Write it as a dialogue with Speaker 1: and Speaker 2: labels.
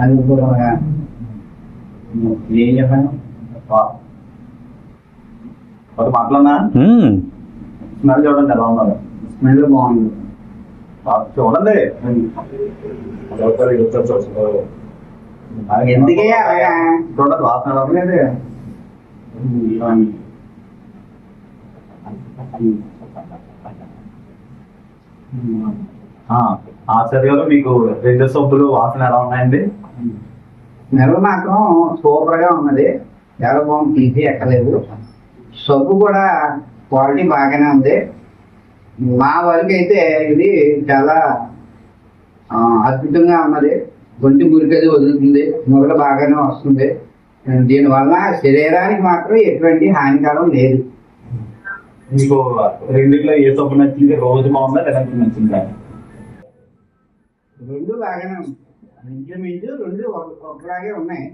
Speaker 1: అది కూడా ఏం చెప్పాను
Speaker 2: ఒక మాటలన్నా స్మెల్ చూడండి ఎలా ఉన్నారు.
Speaker 1: స్మెల్ బాగుంది.
Speaker 2: చూడండి
Speaker 1: ఎందుకే అలాగా
Speaker 2: చూడండి వాసన ఎలా ఉంది. ఆశ్చర్యాలు మీకు రెండు సబ్బులు వాసన ఎలా ఉన్నాయండి?
Speaker 1: స్మెల్ మాత్రం సూపర్ గా ఉన్నది. చాలా బాగుంది. తీసి ఎక్కలేదు. సబ్బు కూడా క్వాలిటీ బాగానే ఉంది. మా వరకు అయితే ఇది చాలా అద్భుతంగా ఉన్నది. గొంతు మురికది వదులుతుంది. మొదలు బాగానే వస్తుంది. దీనివల్ల శరీరానికి మాత్రం ఎటువంటి హానికరం లేదు.
Speaker 2: మీకు రెండిట్లో ఏ సబ్బు నచ్చింది? రోజు బాగుందా లేదా నచ్చిందా?
Speaker 1: రెండు బాగానే ఉంది. ఇంచుమించు రెండు ఒకలాగే ఉన్నాయి.